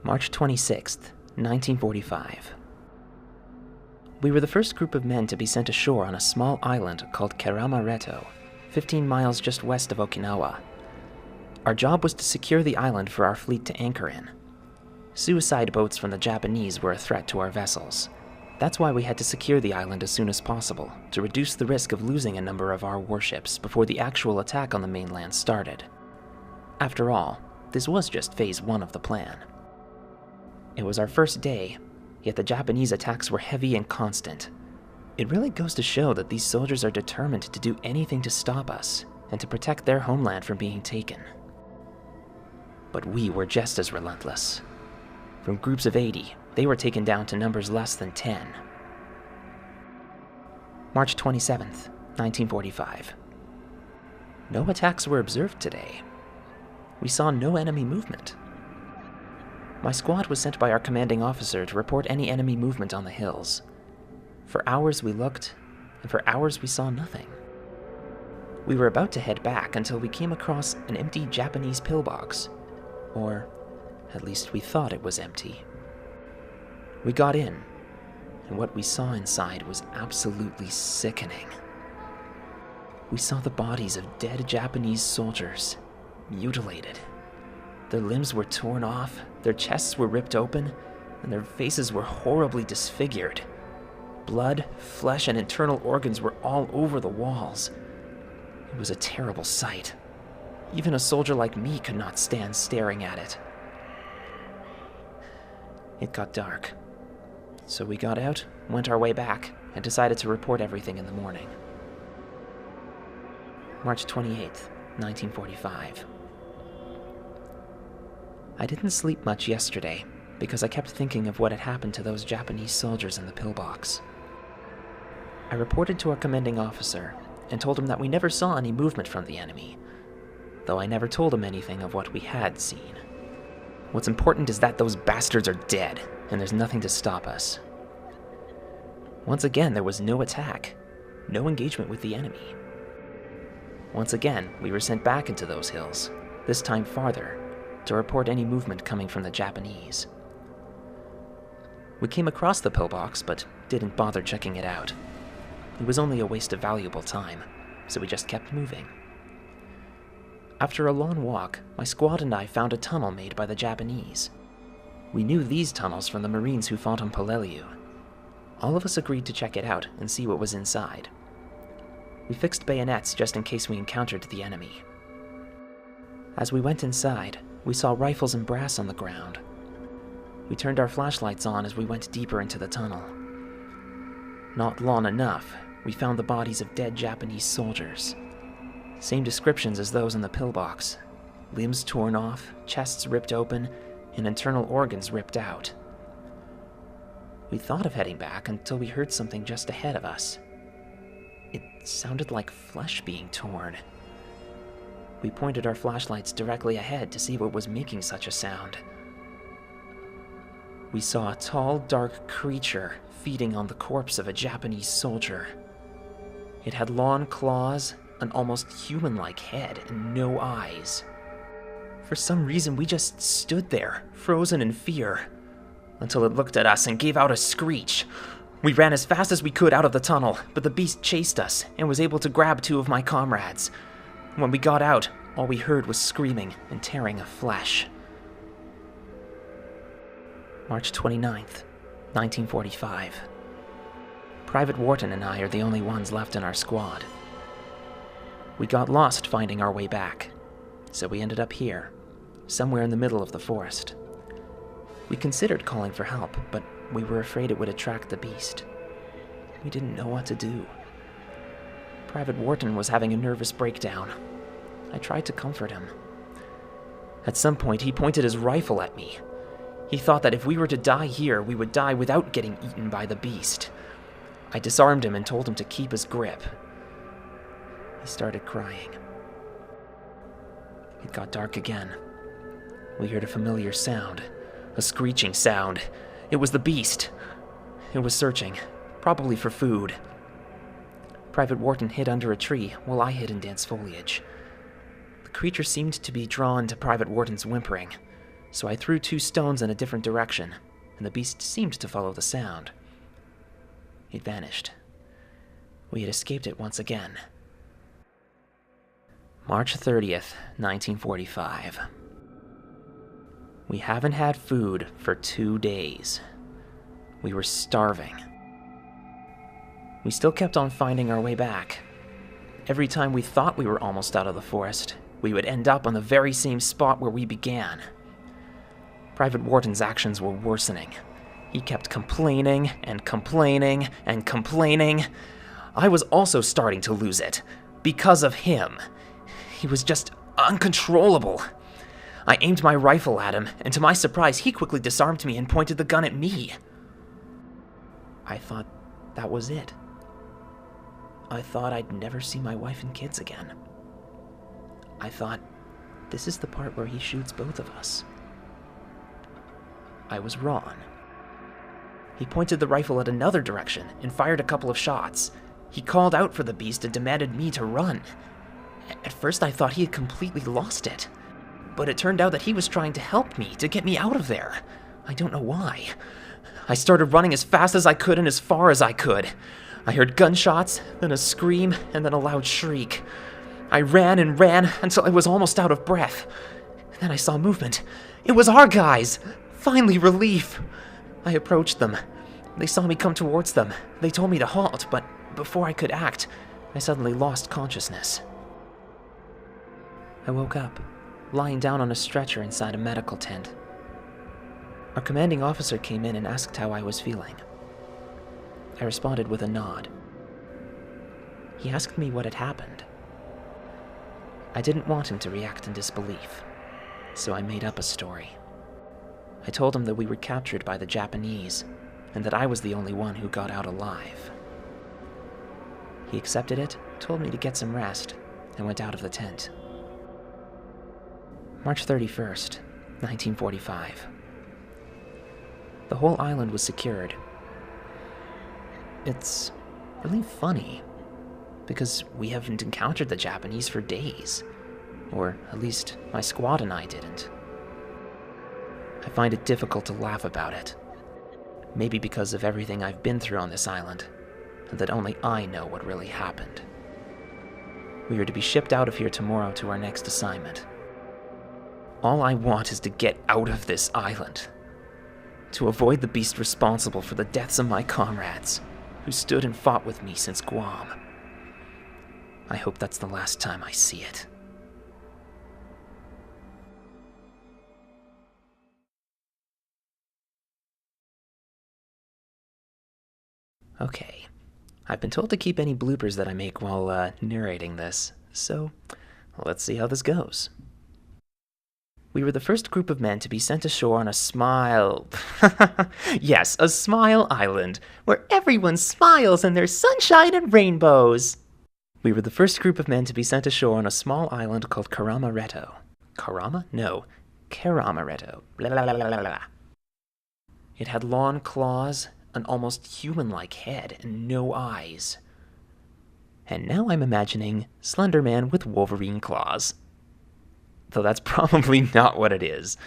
March 26th, 1945. We were the first group of men to be sent ashore on a small island called Kerama Retto, 15 miles just west of Okinawa. Our job was to secure the island for our fleet to anchor in. Suicide boats from the Japanese were a threat to our vessels. That's why we had to secure the island as soon as possible, to reduce the risk of losing a number of our warships before the actual attack on the mainland started. After all, this was just phase 1 of the plan. It was our first day, yet the Japanese attacks were heavy and constant. It really goes to show that these soldiers are determined to do anything to stop us and to protect their homeland from being taken. But we were just as relentless. From groups of 80, they were taken down to numbers less than 10. March 27th, 1945. No attacks were observed today. We saw no enemy movement. My squad was sent by our commanding officer to report any enemy movement on the hills. For hours we looked, and for hours we saw nothing. We were about to head back until we came across an empty Japanese pillbox. Or, at least we thought it was empty. We got in, and what we saw inside was absolutely sickening. We saw the bodies of dead Japanese soldiers, mutilated. Their limbs were torn off, their chests were ripped open, and their faces were horribly disfigured. Blood, flesh, and internal organs were all over the walls. It was a terrible sight. Even a soldier like me could not stand staring at it. It got dark, so we got out, went our way back, and decided to report everything in the morning. March 28th, 1945. I didn't sleep much yesterday because I kept thinking of what had happened to those Japanese soldiers in the pillbox. I reported to our commanding officer and told him that we never saw any movement from the enemy, though I never told him anything of what we had seen. What's important is that those bastards are dead, and there's nothing to stop us. Once again, there was no attack, no engagement with the enemy. Once again, we were sent back into those hills, this time farther, to report any movement coming from the Japanese. We came across the pillbox, but didn't bother checking it out. It was only a waste of valuable time, so we just kept moving. After a long walk, my squad and I found a tunnel made by the Japanese. We knew these tunnels from the Marines who fought on Poleliu. All of us agreed to check it out and see what was inside. We fixed bayonets just in case we encountered the enemy. As we went inside, we saw rifles and brass on the ground. We turned our flashlights on as we went deeper into the tunnel. Not long enough, we found the bodies of dead Japanese soldiers. Same descriptions as those in the pillbox. Limbs torn off, chests ripped open, and internal organs ripped out. We thought of heading back until we heard something just ahead of us. It sounded like flesh being torn. We pointed our flashlights directly ahead to see what was making such a sound. We saw a tall, dark creature feeding on the corpse of a Japanese soldier. It had long claws, an almost human-like head, and no eyes. For some reason, we just stood there, frozen in fear, until it looked at us and gave out a screech. We ran as fast as we could out of the tunnel, but the beast chased us and was able to grab 2 of my comrades. When we got out, all we heard was screaming and tearing of flesh. March 29th, 1945. Private Wharton and I are the only ones left in our squad. We got lost finding our way back, so we ended up here, somewhere in the middle of the forest. We considered calling for help, but we were afraid it would attract the beast. We didn't know what to do. Private Wharton was having a nervous breakdown. I tried to comfort him. At some point, he pointed his rifle at me. He thought that if we were to die here, we would die without getting eaten by the beast. I disarmed him and told him to keep his grip. He started crying. It got dark again. We heard a familiar sound, a screeching sound. It was the beast. It was searching, probably for food. Private Wharton hid under a tree while I hid in dense foliage. The creature seemed to be drawn to Private Wharton's whimpering, so I threw 2 stones in a different direction, and the beast seemed to follow the sound. It vanished. We had escaped it once again. March 30th, 1945. We haven't had food for 2 days. We were starving. We still kept on finding our way back. Every time we thought we were almost out of the forest, we would end up on the very same spot where we began. Private Wharton's actions were worsening. He kept complaining and complaining and complaining. I was also starting to lose it, because of him. He was just uncontrollable. I aimed my rifle at him, and to my surprise, he quickly disarmed me and pointed the gun at me. I thought that was it. I thought I'd never see my wife and kids again. I thought, this is the part where he shoots both of us. I was wrong. He pointed the rifle at another direction and fired a couple of shots. He called out for the beast and demanded me to run. At first I thought he had completely lost it, but it turned out that he was trying to help me, to get me out of there. I don't know why. I started running as fast as I could and as far as I could. I heard gunshots, then a scream, and then a loud shriek. I ran and ran until I was almost out of breath. Then I saw movement. It was our guys! Finally, relief! I approached them. They saw me come towards them. They told me to halt, but before I could act, I suddenly lost consciousness. I woke up, lying down on a stretcher inside a medical tent. Our commanding officer came in and asked how I was feeling. I responded with a nod. He asked me what had happened. I didn't want him to react in disbelief, so I made up a story. I told him that we were captured by the Japanese, and that I was the only one who got out alive. He accepted it, told me to get some rest, and went out of the tent. March 31st, 1945. The whole island was secured. It's really funny, because we haven't encountered the Japanese for days. Or at least my squad and I didn't. I find it difficult to laugh about it. Maybe because of everything I've been through on this island, and that only I know what really happened. We are to be shipped out of here tomorrow to our next assignment. All I want is to get out of this island. To avoid the beast responsible for the deaths of my comrades, who stood and fought with me since Guam. I hope that's the last time I see it. Okay, I've been told to keep any bloopers that I make while narrating this, so let's see how this goes. We were the first group of men to be sent ashore on a yes, a smile island, where everyone smiles and there's sunshine and rainbows. We were the first group of men to be sent ashore on a small island called Kerama Retto. Kerama? No, Kerama Retto. Blah, blah, blah, blah, blah. It had long claws, an almost human-like head, and no eyes. And now I'm imagining Slender Man with Wolverine claws. Though that's probably not what it is.